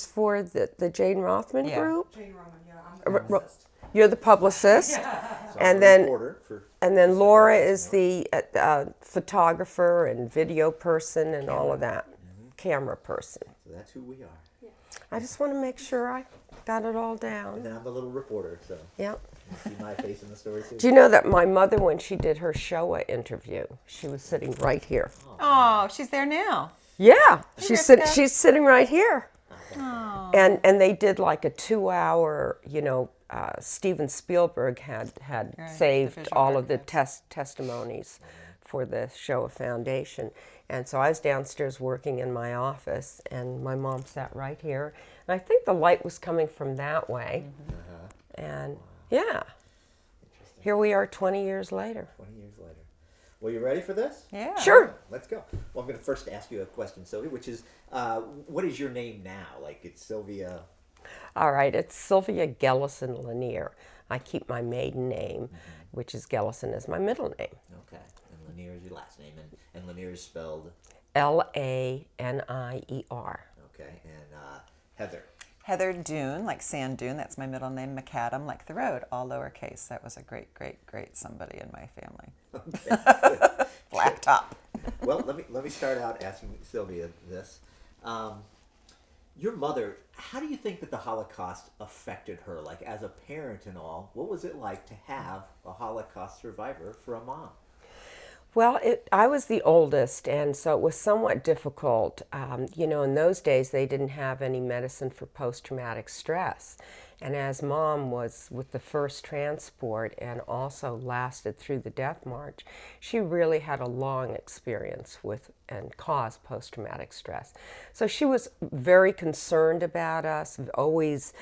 For the Jane Rothman group. Jane Rothman, yeah, I'm the publicist. You're the publicist, So and I'm the then reporter for Laura is the photographer and video person and all of that, camera person. So that's who we are. I just want to make sure I got it all down. And then I'm the little reporter, so Yep. you see my face in the story too. Do you know that my mother, when she did her Showa interview, she was sitting right here. Oh, she's there now. Yeah, she's Rivka. she's sitting right here. Oh. And they did like a 2-hour, Steven Spielberg had Right, saved the visual all of the archives. testimonies for the Showa Foundation. And so I was downstairs working in my office, and my mom sat right here. And I think the light was coming from that way. And yeah, here we are 20 years later. 20 years later. Well, you ready for this? Yeah. Sure. Let's go. Well, I'm going to first ask you a question, Sylvia, which is, what is your name now? Like, it's Sylvia... All right, it's Sylvia Lanier. I keep my maiden name, which is Gellison as my middle name. Okay. And Lanier is your last name, and Lanier is spelled... Lanier. Okay. And Heather. Heather Dune, like sand dune. That's my middle name. McAdam, like the road, all lowercase. That was a great, great, great somebody in my family. Okay. Blacktop. Well, let me start out asking Sylvia this. Your mother, how do you think that the Holocaust affected her? Like, as a parent and all, what was it like to have a Holocaust survivor for a mom? Well, I was the oldest, and so it was somewhat difficult. In those days, they didn't have any medicine for post-traumatic stress. And as Mom was with the first transport and also lasted through the death march, she really had a long experience with and caused post-traumatic stress. So she was very concerned about us, always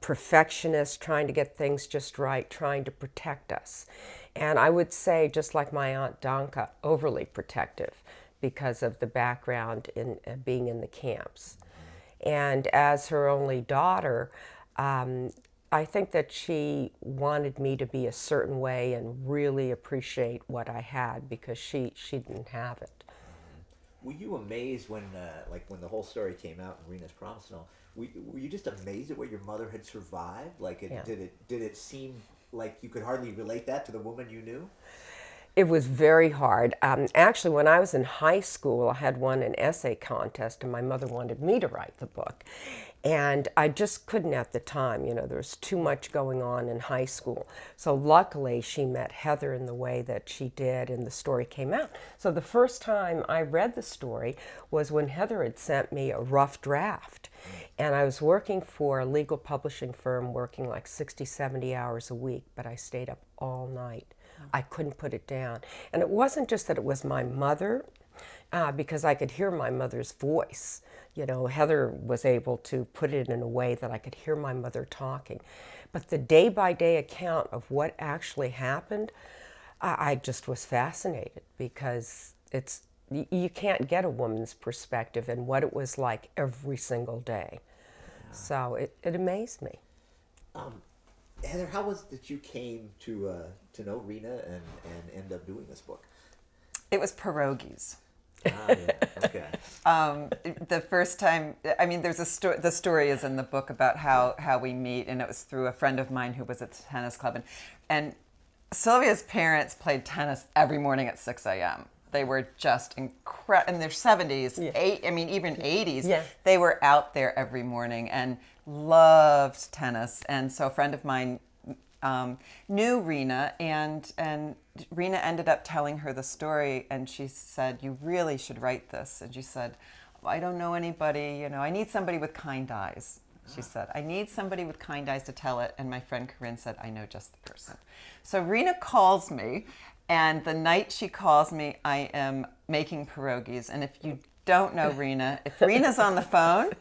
perfectionist, trying to get things just right, trying to protect us. And I would say, just like my Aunt Danka, overly protective because of the background in being in the camps. And as her only daughter, I think that she wanted me to be a certain way and really appreciate what I had because she didn't have it. Were you amazed when the whole story came out and Rena's promise and all? Were you just amazed at what your mother had survived? Like, Yeah. did it seem like you could hardly relate that to the woman you knew? It was very hard. Actually, when I was in high school, I had won an essay contest, and my mother wanted me to write the book. And I just couldn't at the time. There was too much going on in high school. So luckily, she met Heather in the way that she did, and the story came out. So the first time I read the story was when Heather had sent me a rough draft. And I was working for a legal publishing firm, working like 60, 70 hours a week, but I stayed up all night. I couldn't put it down. And it wasn't just that it was my mother, because I could hear my mother's voice. Heather was able to put it in a way that I could hear my mother talking. But the day-by-day account of what actually happened, I just was fascinated because you can't get a woman's perspective and what it was like every single day. So it amazed me. Heather, how was it that you came to know Rena and end up doing this book? It was pierogies. Yeah. Okay. The first time, there's the story is in the book about how we meet, and it was through a friend of mine who was at the tennis club. And Sylvia's parents played tennis every morning at 6 a.m. They were just incredible. In their 70s, even 80s, Yeah. they were out there every morning and loved tennis. And so a friend of mine knew Rena, and Rena ended up telling her the story, and she said, "You really should write this." And she said, "I don't know anybody, I need somebody with kind eyes." She said, "I need somebody with kind eyes to tell it." And my friend Corinne said, "I know just the person." So Rena calls me, and the night she calls me, I am making pierogies. And if you don't know Rena, if Rena's on the phone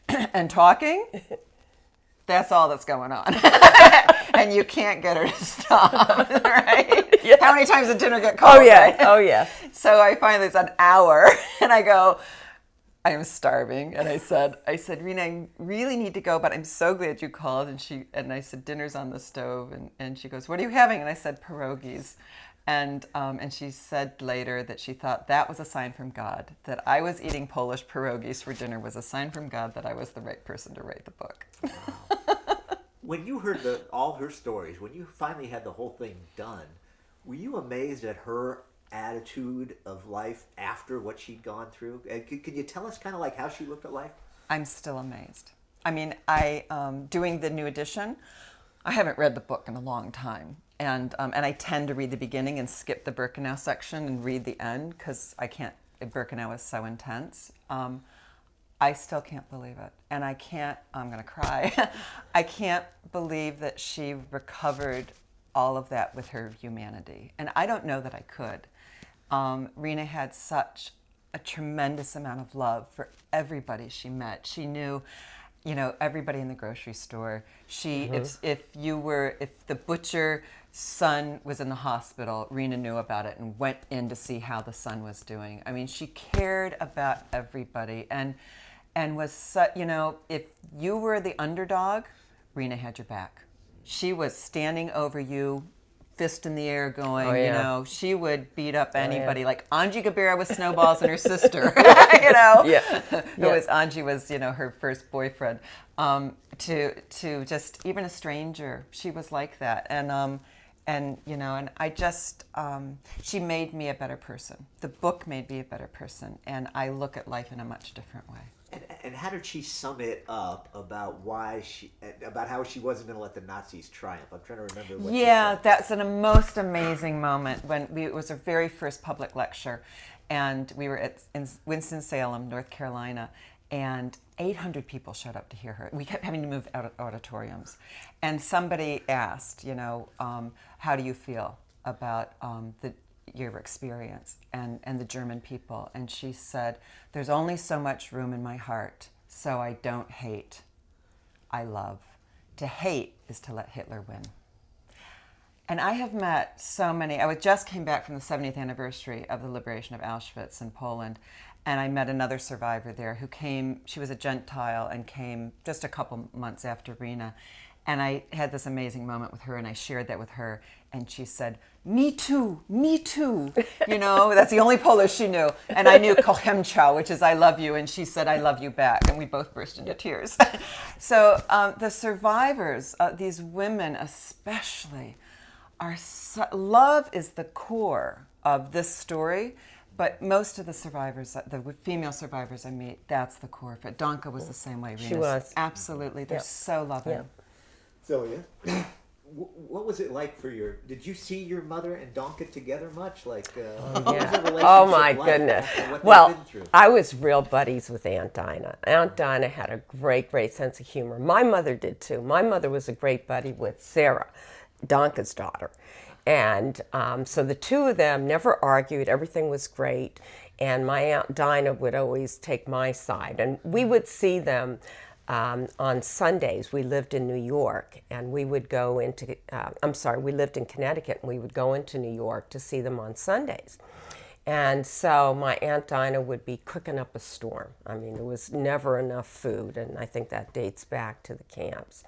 and talking, that's all that's going on. And you can't get her to stop, right? Yeah. How many times did dinner get called? Oh, yeah. Right? Oh, yeah. So I finally, it's an hour, and I go, I am starving. And I said, Rena, I really need to go, but I'm so glad you called. And I said, dinner's on the stove. And she goes, what are you having? And I said, pierogies. And she said later that she thought that was a sign from God, that I was eating Polish pierogies for dinner was a sign from God that I was the right person to write the book. When you heard all her stories, when you finally had the whole thing done, were you amazed at her attitude of life after what she'd gone through? And can you tell us kind of like how she looked at life? I'm still amazed. I mean, doing the new edition, I haven't read the book in a long time. And I tend to read the beginning and skip the Birkenau section and read the end because I can't, Birkenau is so intense. I still can't believe it. And I'm going to cry. I can't believe that she recovered all of that with her humanity. And I don't know that I could. Rena had such a tremendous amount of love for everybody she met. She knew, everybody in the grocery store. If the butcher son was in the hospital, Rena knew about it and went in to see how the son was doing. I mean, she cared about everybody and was, if you were the underdog, Rena had your back. She was standing over you, fist in the air going, she would beat up anybody. Like Angie Gabera with snowballs and her sister, who was, Angie was, her first boyfriend. To just, even a stranger, she was like that. And I just, she made me a better person. The book made me a better person. And I look at life in a much different way. And how did she sum it up about about how she wasn't going to let the Nazis triumph? I'm trying to remember what she said. That's a most amazing moment it was her very first public lecture, and we were in Winston-Salem, North Carolina, and 800 people showed up to hear her. We kept having to move out of auditoriums, and somebody asked, how do you feel about your experience and the German people? And she said, there's only so much room in my heart, so I don't hate, I love. To hate is to let Hitler win. And I have met so many. I just came back from the 70th anniversary of the liberation of Auschwitz in Poland, and I met another survivor there who came, she was a Gentile and came just a couple months after Rena. And I had this amazing moment with her, and I shared that with her, and she said, me too, me too. That's the only Polish she knew. And I knew Kocham Ciao, which is I love you, and she said, I love you back, and we both burst into tears. So the survivors, these women especially, love is the core of this story, but most of the survivors, the female survivors I meet, that's the core of it. Danka was the same way. She was. Absolutely. They're so loving. Yeah. Sylvia, what was it like did you see your mother and Danka together much? What was the relationship Oh my like goodness. and what Well, they've been through? I was real buddies with Aunt Dinah. Aunt Dinah had a great, great sense of humor. My mother did too. My mother was a great buddy with Sarah, Danka's daughter. And so the two of them never argued. Everything was great. And my Aunt Dinah would always take my side. And we would see them on Sundays. We lived in New York, and we would go into, we lived in Connecticut, and we would go into New York to see them on Sundays. And so my Aunt Dinah would be cooking up a storm. I mean, there was never enough food, and I think that dates back to the camps.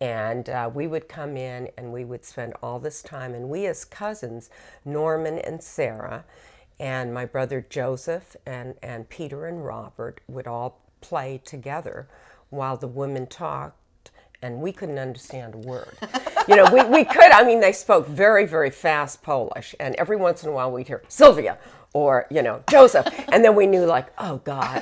And we would come in, and we would spend all this time, and we as cousins, Norman and Sarah, and my brother Joseph, and Peter and Robert would all play together while the women talked, and we couldn't understand a word. We could, they spoke very, very fast Polish, and every once in a while we'd hear, Sylvia, or, Joseph, and then we knew, oh God,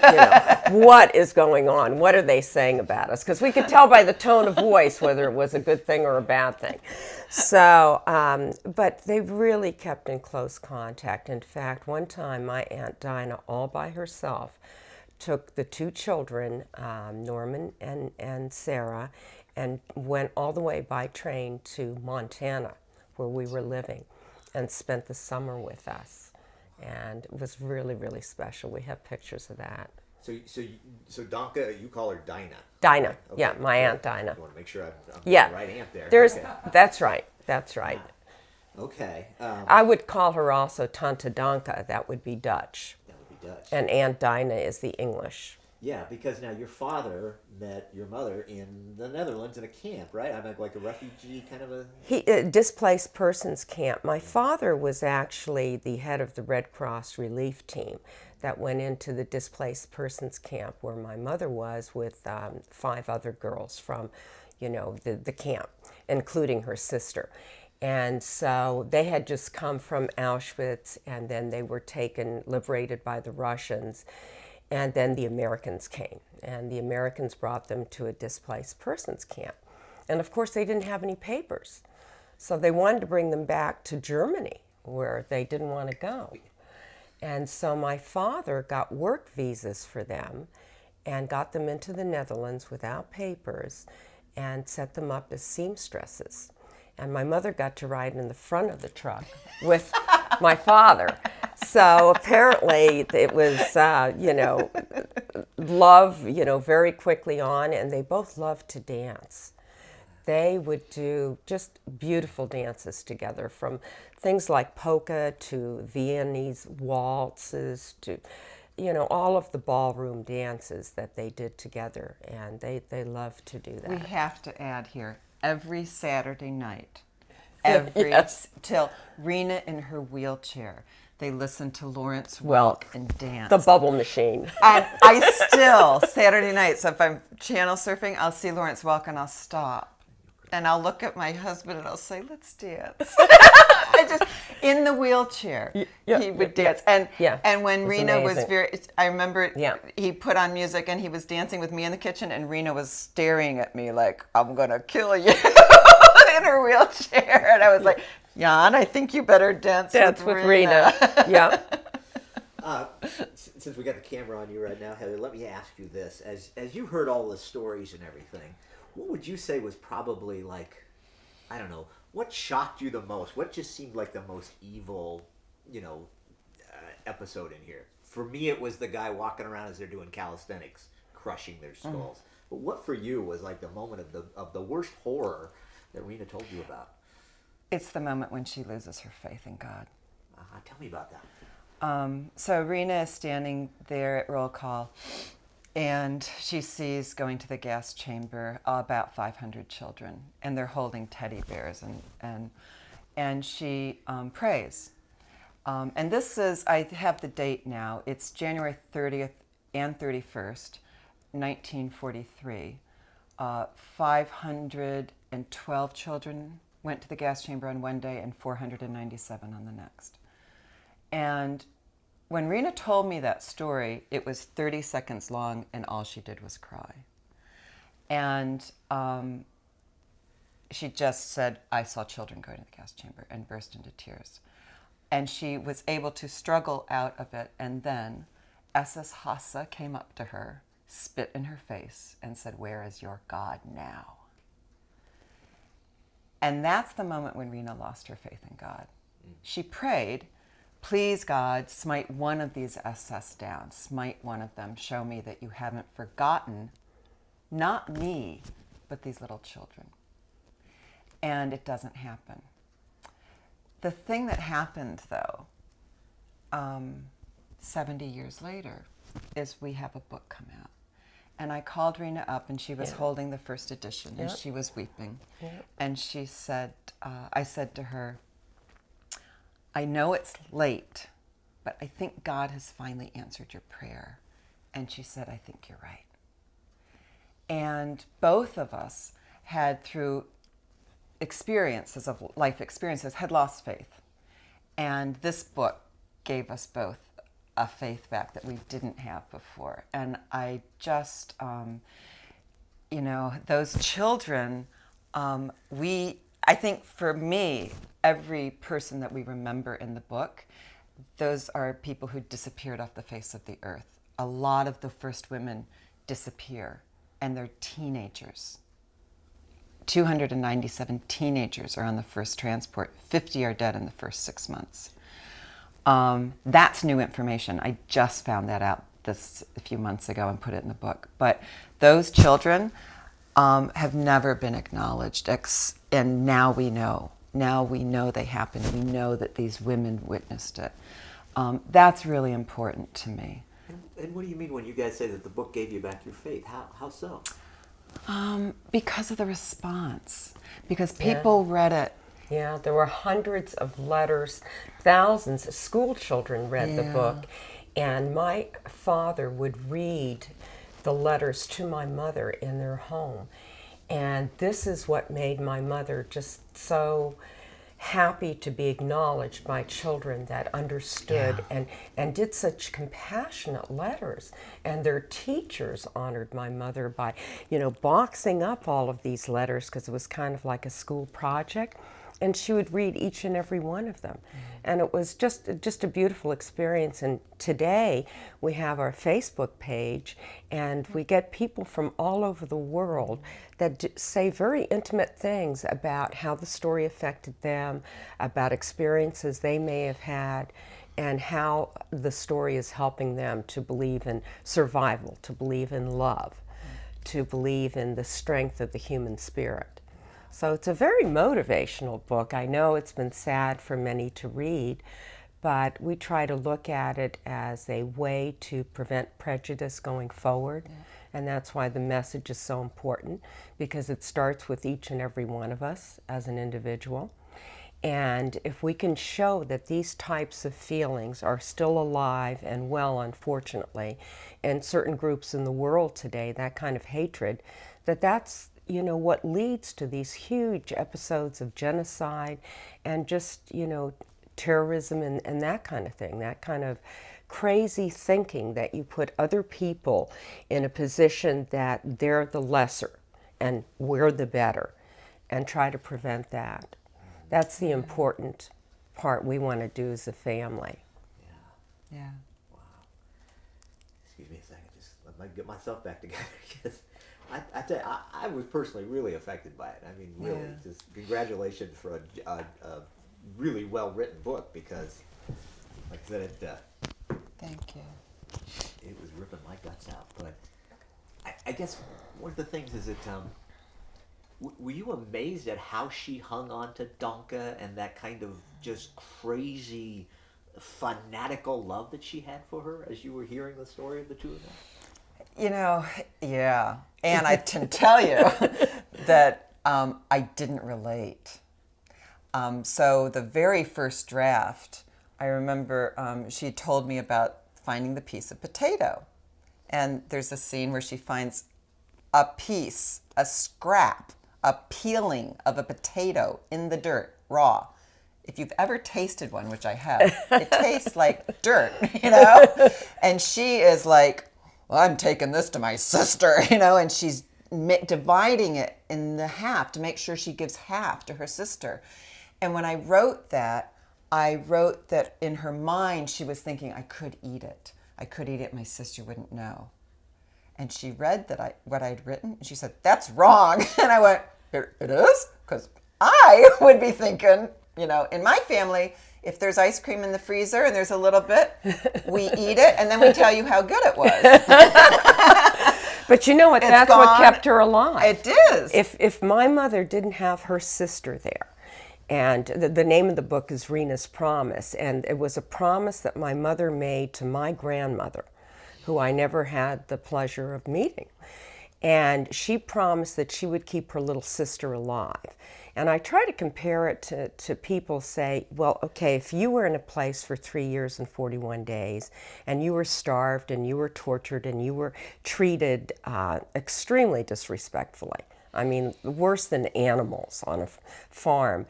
what is going on? What are they saying about us? Because we could tell by the tone of voice whether it was a good thing or a bad thing. So, but they really kept in close contact. In fact, one time my Aunt Dinah, all by herself, took the two children, Norman and Sarah, and went all the way by train to Montana, where we were living, and spent the summer with us. And it was really, really special. We have pictures of that. So Danka, you call her Dinah. Dinah, Okay. yeah, my Aunt Dinah. I want to make sure I'm Yeah, the right aunt there. there's. Okay. That's right. That's right. Okay. I would call her also Tante Danka. That would be Dutch. That would be Dutch. And Aunt Dinah is the English. Yeah, because now your father met your mother in the Netherlands in a camp, right? I mean, like a refugee kind of a. Displaced persons camp. My father was actually the head of the Red Cross relief team that went into the displaced persons camp where my mother was with 5 other girls from, the camp, including her sister. And so they had just come from Auschwitz, and then they were liberated by the Russians. And then the Americans came, and the Americans brought them to a displaced persons camp. And of course, they didn't have any papers. So they wanted to bring them back to Germany, where they didn't want to go. And so my father got work visas for them and got them into the Netherlands without papers and set them up as seamstresses. And my mother got to ride in the front of the truck with my father. So apparently it was, love, very quickly on, and they both loved to dance. They would do just beautiful dances together, from things like polka to Viennese waltzes to, all of the ballroom dances that they did together, and they loved to do that. We have to add here, every Saturday night, Yes. till Rena in her wheelchair, they listen to Lawrence Welk and dance. The bubble machine. And I still, Saturday nights, if I'm channel surfing, I'll see Lawrence Welk and I'll stop. And I'll look at my husband and I'll say, let's dance. In the wheelchair, he would dance. And when Rena was I remember he put on music and he was dancing with me in the kitchen, and Rena was staring at me like, I'm going to kill you, in her wheelchair. And I was like, Jan, I think you better dance with Rena. Yeah. Since we got the camera on you right now, Heather, let me ask you this. As you heard all the stories and everything, what would you say was probably like, I don't know, what shocked you the most? What just seemed like the most evil, episode in here? For me, it was the guy walking around as they're doing calisthenics, crushing their skulls. But what for you was like the moment of the worst horror that Rena told you about? It's the moment when she loses her faith in God. Tell me about that. So Rena is standing there at roll call, and she sees going to the gas chamber about 500 children, and they're holding teddy bears, and she prays. And this is, I have the date now, it's January 30th and 31st, 1943. 512 children went to the gas chamber on one day and 497 on the next. And when Rena told me that story, it was 30 seconds long, and all she did was cry. And she just said, I saw children go to the gas chamber, and burst into tears. And she was able to struggle out of it, and then SS Hasse came up to her, spit in her face, and said, where is your God now? And that's the moment when Rena lost her faith in God. She prayed, please, God, smite one of these SS down. Smite one of them. Show me that you haven't forgotten, not me, but these little children. And it doesn't happen. The thing that happened, though, 70 years later, is we have a book come out. And I called Rena up, and she was holding the first edition, and she was weeping. And she said, I said to her, I know it's late, but I think God has finally answered your prayer. And she said, I think you're right. And both of us had, through experiences of life experiences, had lost faith. And this book gave us both a faith back that we didn't have before. And I just, those children, I think for me, every person that we remember in the book, those are people who disappeared off the face of the earth. A lot of the first women disappear, and they're teenagers. 297 teenagers are on the first transport. 50 are dead in the first 6 months. That's new information. I just found that out a few months ago and put it in the book. But those children have never been acknowledged, and now we know. Now we know they happened. We know that these women witnessed it. That's really important to me. And what do you mean when you guys say that the book gave you back your faith? How so? Because of the response. Because people read it. Yeah, there were hundreds of letters, thousands of school children read the book, and my father would read the letters to my mother in their home. And this is what made my mother just so happy to be acknowledged by children that understood and did such compassionate letters. And their teachers honored my mother by, boxing up all of these letters because it was kind of like a school project. And she would read each and every one of them. And it was just a beautiful experience. And today we have our Facebook page, and we get people from all over the world that say very intimate things about how the story affected them, about experiences they may have had, and how the story is helping them to believe in survival, to believe in love, to believe in the strength of the human spirit. So it's a very motivational book. I know it's been sad for many to read, but we try to look at it as a way to prevent prejudice going forward. And that's why the message is so important, because it starts with each and every one of us as an individual. And if we can show that these types of feelings are still alive and well, unfortunately, in certain groups in the world today, that kind of hatred, that's what leads to these huge episodes of genocide and just, terrorism and that kind of thing, that kind of crazy thinking that you put other people in a position that they're the lesser and we're the better, and try to prevent that. That's the important part we want to do as a family. Yeah. Wow. Excuse me a second. Just let me get myself back together. Because I tell you, I was personally really affected by it. I mean, really, just congratulations for a really well-written book, because, like I said, Thank you. it was ripping my guts out. But I guess one of the things is that, were you amazed at how she hung on to Donka and that kind of just crazy, fanatical love that she had for her as you were hearing the story of the two of them? Yeah. And I can tell you that I didn't relate. So the very first draft, I remember she told me about finding the piece of potato. And there's a scene where she finds a piece, a scrap, a peeling of a potato in the dirt, raw. If you've ever tasted one, which I have, it tastes like dirt, And she is like, well, I'm taking this to my sister, and she's dividing it in the half to make sure she gives half to her sister. And when I wrote that in her mind, she was thinking, I could eat it. My sister wouldn't know. And she read what I'd written, and she said, that's wrong. And I went, it is? Because I would be thinking, in my family, if there's ice cream in the freezer and there's a little bit, we eat it, and then we tell you how good it was. But you know what? That's gone. what kept her alive. It is. If my mother didn't have her sister there, and the name of the book is Rena's Promise, and it was a promise that my mother made to my grandmother, who I never had the pleasure of meeting. And she promised that she would keep her little sister alive. And I try to compare it to people say, well, okay, if you were in a place for 3 years and 41 days, and you were starved and you were tortured and you were treated extremely disrespectfully, I mean, worse than animals on a farm,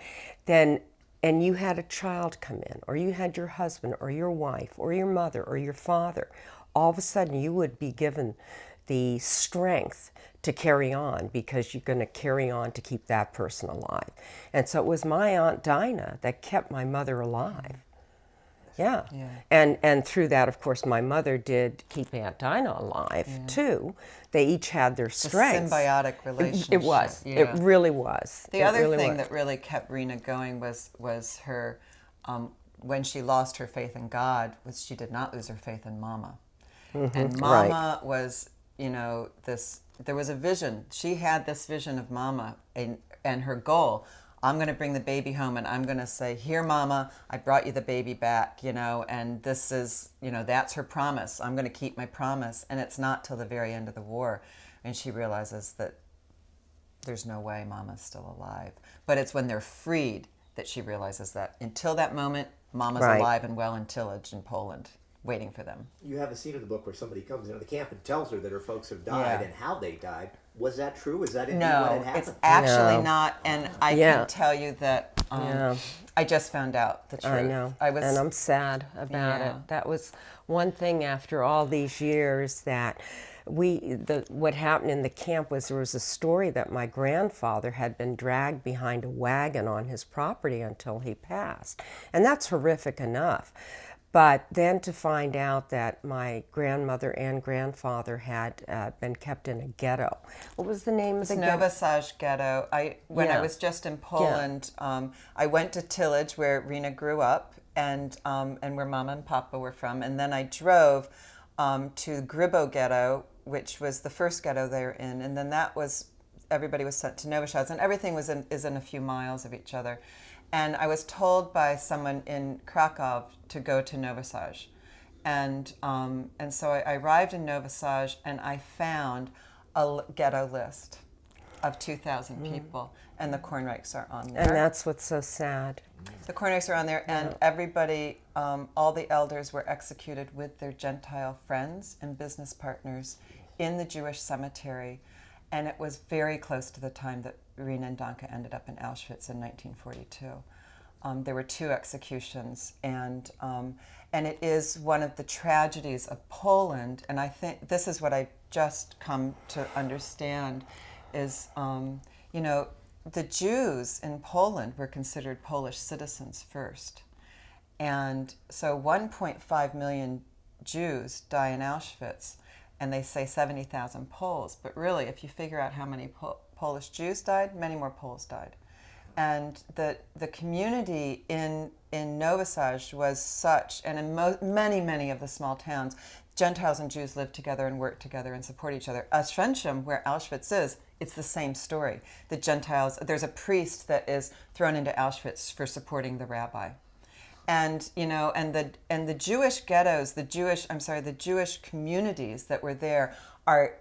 and you had a child come in, or you had your husband or your wife or your mother or your father, all of a sudden you would be given the strength to carry on, because you're going to carry on to keep that person alive. And so it was my Aunt Dinah that kept my mother alive. Yeah. And through that, of course, my mother did keep Aunt Dinah alive, too. They each had their strengths. A symbiotic relationship. It was. Yeah. It really was. The other thing that really kept Rena going was her, when she lost her faith in God, she did not lose her faith in Mama. Mm-hmm. And Mama was, there was a vision. She had this vision of Mama and her goal. I'm going to bring the baby home and I'm going to say, here, Mama, I brought you the baby back, and this is, that's her promise. I'm going to keep my promise. And it's not till the very end of the war. And she realizes that there's no way Mama's still alive. But it's when they're freed that she realizes that. Until that moment, Mama's Right. alive and well in Tillage in Poland, waiting for them. You have a scene in the book where somebody comes into the camp and tells her that her folks have died Yeah. and how they died. Was that true? Is that indeed what No, had happened? it's actually No. not. And I Yeah. can tell you that Yeah. I just found out the truth. I know, I was, and I'm sad about Yeah. it. That was one thing after all these years that what happened in the camp was there was a story that my grandfather had been dragged behind a wagon on his property until he passed, and that's horrific enough. But then to find out that my grandmother and grandfather had been kept in a ghetto. What was the name of the ghetto? Novosaj ghetto. When I Yeah. was just in Poland, I went to Tillage where Rena grew up and where Mama and Papa were from, and then I drove to Grybo ghetto, which was the first ghetto they were in, and then everybody was sent to Novosaj, and everything is in a few miles of each other. And I was told by someone in Krakow to go to Novosaj. And so I arrived in Novosaj and I found a ghetto list of 2,000 people, and the Kornreichs are on there. And that's what's so sad. The Kornreichs are on there, and everybody, all the elders were executed with their Gentile friends and business partners in the Jewish cemetery. And it was very close to the time that Rena and Danka ended up in Auschwitz in 1942. There were 2 executions, and it is one of the tragedies of Poland. And I think this is what I just come to understand is, the Jews in Poland were considered Polish citizens first. And so 1.5 million Jews die in Auschwitz, and they say 70,000 Poles. But really, if you figure out how many Polish Jews died, many more Poles died. And the community in Novosaj was such, and in many of the small towns, Gentiles and Jews lived together and worked together and support each other. Oswiecim, where Auschwitz is, it's the same story. The Gentiles, there's a priest that is thrown into Auschwitz for supporting the rabbi. And the Jewish ghettos, the Jewish communities that were there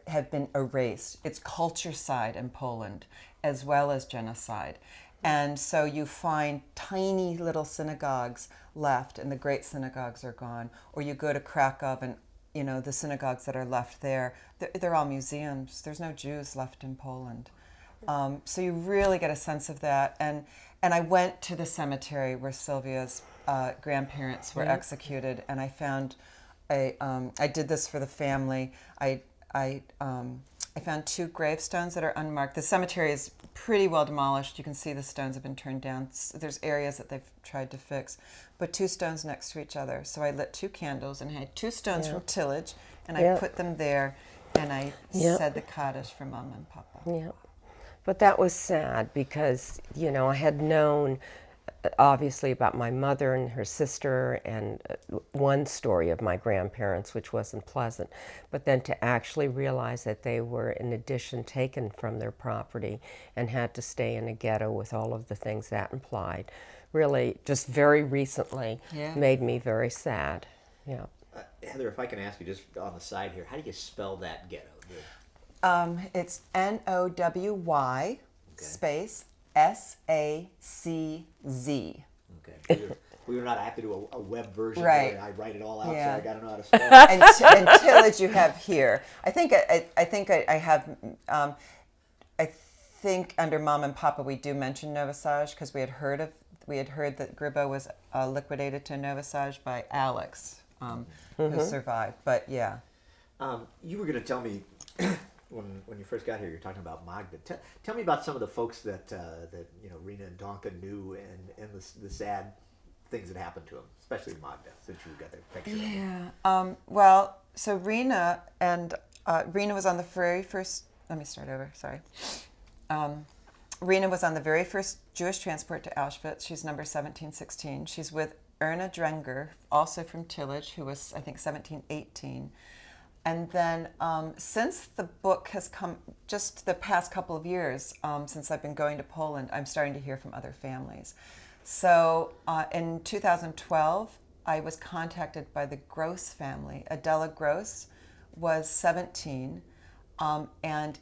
have been erased. It's culturicide in Poland as well as genocide. And so you find tiny little synagogues left, and the great synagogues are gone. Or you go to Krakow, and the synagogues that are left there, they're all museums. There's no Jews left in Poland. So you really get a sense of that. And I went to the cemetery where Sylvia's grandparents were executed, and I found I did this for the family. I found 2 gravestones that are unmarked. The cemetery is pretty well demolished. You can see the stones have been turned down. There's areas that they've tried to fix, but 2 stones next to each other. So I lit 2 candles and had 2 stones from Tillage, and I put them there, and I said the Kaddish for Mama and Papa. Yeah. But that was sad because, I had known obviously about my mother and her sister and one story of my grandparents, which wasn't pleasant. But then to actually realize that they were, in addition, taken from their property and had to stay in a ghetto with all of the things that implied, really just very recently made me very sad. Yeah. Heather, if I can ask you just on the side here, how do you spell that ghetto? It's Nowy space SACZ. Okay. We were not. I have to do a web version Right. where I write it all out, Yeah. so I got to know how to spell it. and Tillage you have here. I think I have. I think under Mom and Papa we do mention Novosaj because we had heard that Grybo was liquidated to Novosaj by Alex, who survived. But yeah. You were going to tell me when you first got here, you're talking about Magda. Tell me about some of the folks that Rena and Danka knew and the sad things that happened to them, especially Magda, since you got their picture. Yeah. Well, so Rena was on the very first. Let me start over. Sorry. Rena was on the very first Jewish transport to Auschwitz. She's number 1716. She's with Erna Drenger, also from Tillage, who was, I think, 1718. And then since the book has come, just the past couple of years, since I've been going to Poland, I'm starting to hear from other families. So in 2012, I was contacted by the Gross family. Adela Gross was 17, and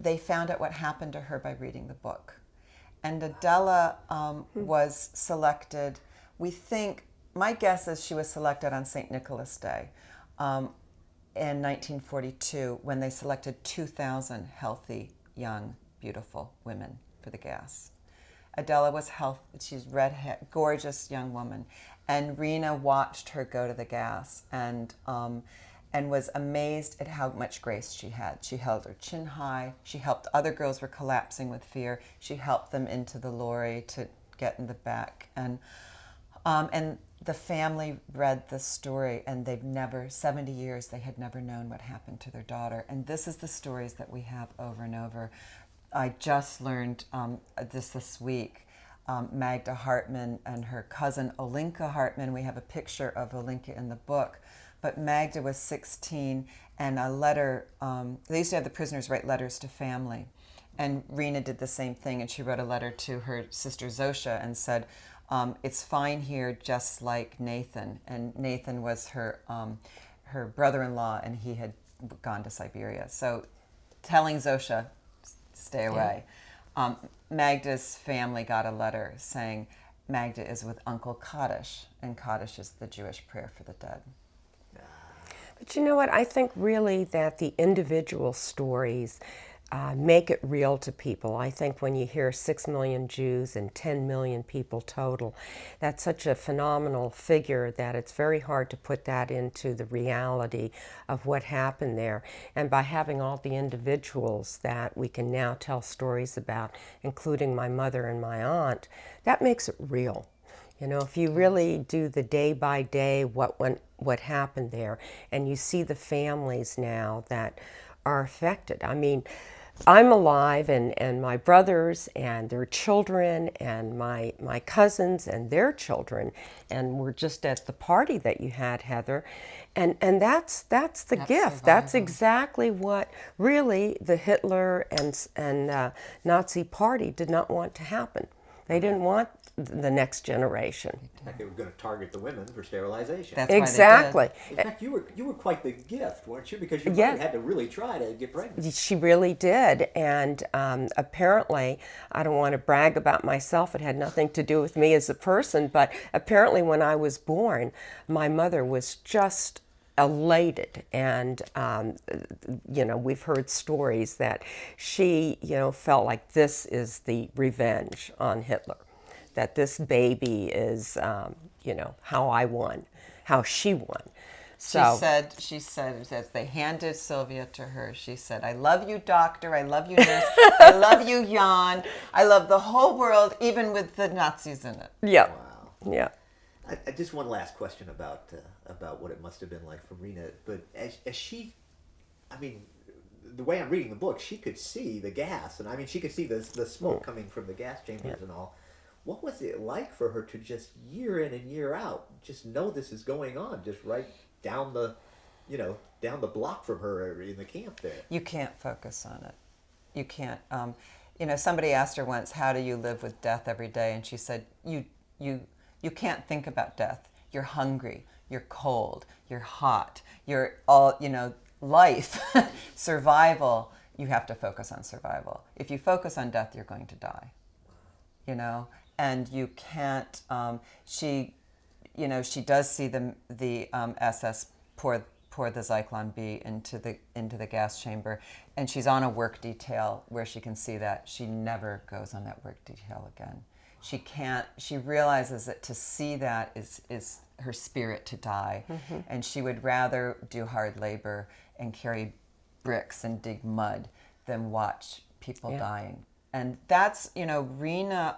they found out what happened to her by reading the book. And Adela was selected, we think, my guess is she was selected on St. Nicholas Day in 1942 when they selected 2,000 healthy, young, beautiful women for the gas. Adela was healthy, she's redhead, gorgeous young woman. And Rena watched her go to the gas and was amazed at how much grace she had. She held her chin high. She helped other girls were collapsing with fear. She helped them into the lorry to get in the back. And the family read the story, and they've never, 70 years, they had never known what happened to their daughter. And this is the stories that we have over and over. I just learned this week. Magda Hartman and her cousin Olinka Hartman. We have a picture of Olinka in the book. But Magda was 16, and a letter, they used to have the prisoners write letters to family. And Rena did the same thing, and she wrote a letter to her sister Zosha and said, it's fine here, just like Nathan. And Nathan was her brother-in-law, and he had gone to Siberia. So telling Zosha, stay away. Yeah. Magda's family got a letter saying Magda is with Uncle Kaddish, and Kaddish is the Jewish prayer for the dead. But you know what? I think really that the individual stories make it real to people. I think when you hear 6 million Jews and 10 million people total, that's such a phenomenal figure that it's very hard to put that into the reality of what happened there. And by having all the individuals that we can now tell stories about, including my mother and my aunt, that makes it real. You know, if you really do the day by day what happened there, and you see the families now that are affected. I mean, I'm alive, and my brothers and their children and my cousins and their children, and we're just at the party that you had, Heather, and that's the gift. Survival. That's exactly what really the Hitler and Nazi party did not want to happen. They didn't want the next generation. In fact, they were going to target the women for sterilization. That's why they Exactly. In fact, you were quite the gift, weren't you? Because your mother had to really try to get pregnant. She really did, and apparently, I don't want to brag about myself, it had nothing to do with me as a person, but apparently when I was born, my mother was just elated, and you know, we've heard stories that she, you know, felt like this is the revenge on Hitler, that this baby is, you know, how I won, how she won. So She said as they handed Sylvia to her, she said, "I love you, doctor. I love you, nurse. I love you, Jan. I love the whole world, even with the Nazis in it." yeah, Wow. yeah. I just one last question about what it must have been like for Rena. But as she, I mean, the way I'm reading the book, she could see the gas, and I mean, she could see the smoke coming from the gas chambers and all. What was it like for her to just year in and year out just know this is going on, just right down the, you know, down the block from her in the camp there? You can't focus on it. You can't. You know, somebody asked her once, "How do you live with death every day?" And she said, You can't think about death. You're hungry, you're cold, you're hot, you're all, you know, life, survival. You have to focus on survival. If you focus on death, you're going to die, you know, and you can't, she does see the SS pour the Zyklon B into the gas chamber, and she's on a work detail where she can see that. She never goes on that work detail again. She realizes that to see that is her spirit to die. Mm-hmm. And she would rather do hard labor and carry bricks and dig mud than watch people dying. And that's, you know, Rena,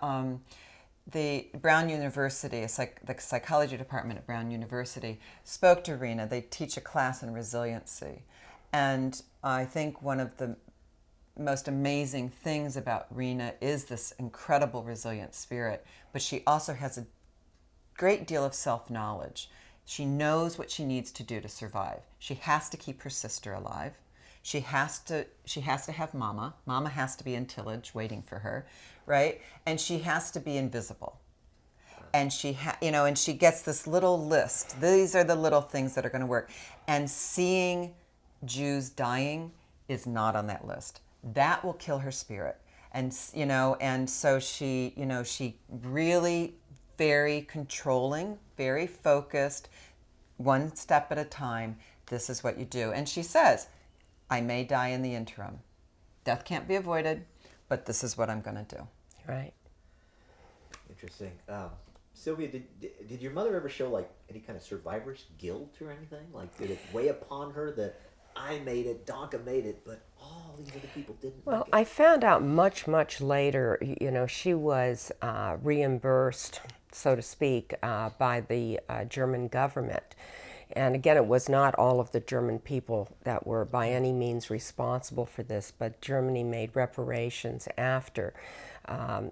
the Brown University, the psychology department at Brown University spoke to Rena. They teach a class in resiliency. And I think one of the most amazing things about Rena is this incredible resilient spirit, but she also has a great deal of self-knowledge. She knows what she needs to do to survive. She has to keep her sister alive. She has to have mama. Mama has to be in tillage waiting for her, right? And she has to be invisible. And and she gets this little list. These are the little things that are going to work. And seeing Jews dying is not on that list. That will kill her spirit. And and so she really very controlling, very focused, one step at a time. This is what you do. And she says, I may die in the interim. Death can't be avoided, but this is what I'm going to do. Right. Interesting. Sylvia, did your mother ever show like any kind of survivor's guilt or anything? Like, did it weigh upon her that I made it, Donka made it, but all these other people didn't Well, make it? I found out much, much later, she was reimbursed, so to speak, by the German government. And again, it was not all of the German people that were by any means responsible for this, but Germany made reparations after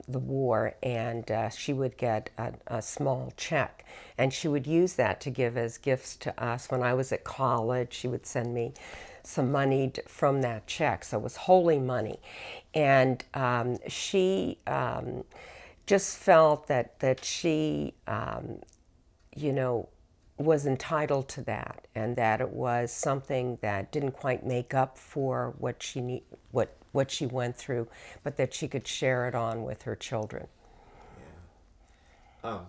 the war, and she would get a small check. And she would use that to give as gifts to us. When I was at college, she would send me some money from that check, so it was holy money. And she just felt that she, was entitled to that, and that it was something that didn't quite make up for what she went through, but that she could share it on with her children. Yeah.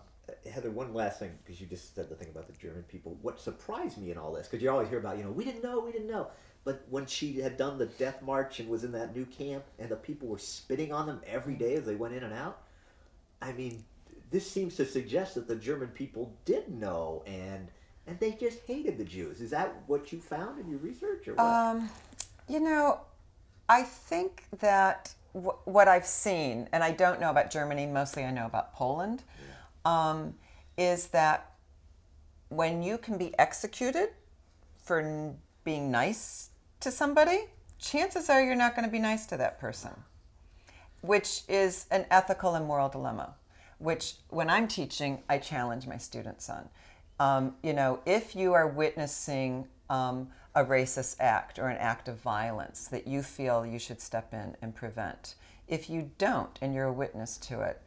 Heather, one last thing, because you just said the thing about the German people. What surprised me in all this, because you always hear about, we didn't know. But when she had done the death march and was in that new camp, and the people were spitting on them every day as they went in and out, I mean, this seems to suggest that the German people did know, and they just hated the Jews. Is that what you found in your research, or what? I think that what I've seen, and I don't know about Germany, mostly I know about Poland, is that when you can be executed for being nice to somebody, chances are you're not going to be nice to that person, which is an ethical and moral dilemma, which when I'm teaching, I challenge my students on. If you are witnessing a racist act or an act of violence that you feel you should step in and prevent, if you don't and you're a witness to it,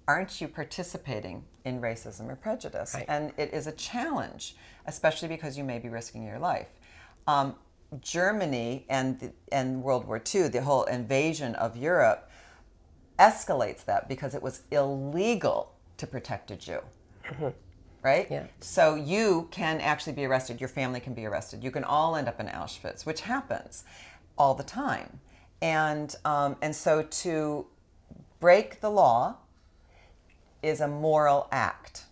aren't you participating in racism or prejudice? Right. And it is a challenge, especially because you may be risking your life. Germany and World War II, the whole invasion of Europe, escalates that because it was illegal to protect a Jew. Mm-hmm. Right? Yeah. So you can actually be arrested. Your family can be arrested. You can all end up in Auschwitz, which happens all the time. And so to break the law is a moral act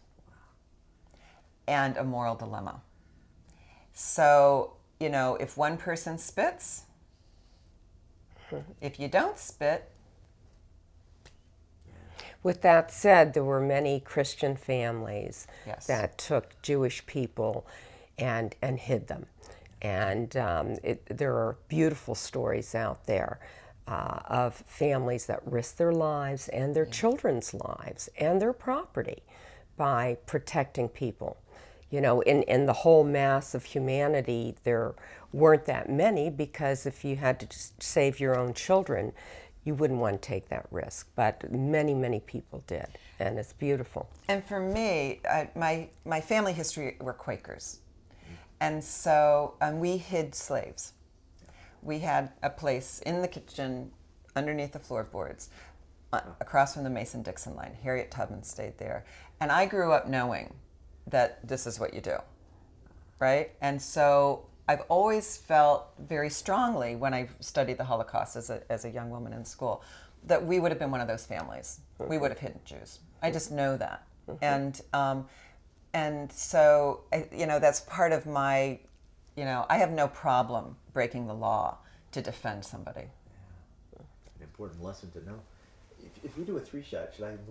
and a moral dilemma. So, if one person spits, if you don't spit. With that said, there were many Christian families Yes. that took Jewish people and hid them. And there are beautiful stories out there of families that risked their lives and their children's lives and their property by protecting people. In the whole mass of humanity, there weren't that many, because if you had to just save your own children, you wouldn't want to take that risk. But many, many people did, and it's beautiful. And for me, my family history were Quakers. And so we hid slaves. We had a place in the kitchen underneath the floorboards across from the Mason-Dixon line. Harriet Tubman stayed there. And I grew up knowing that this is what you do, right? And so I've always felt very strongly when I studied the Holocaust as a young woman in school that we would have been one of those families. We would have hidden Jews. I just know that. And so, that's part of my, I have no problem breaking the law to defend somebody. An important lesson to know. If we do a 3-shot, should I move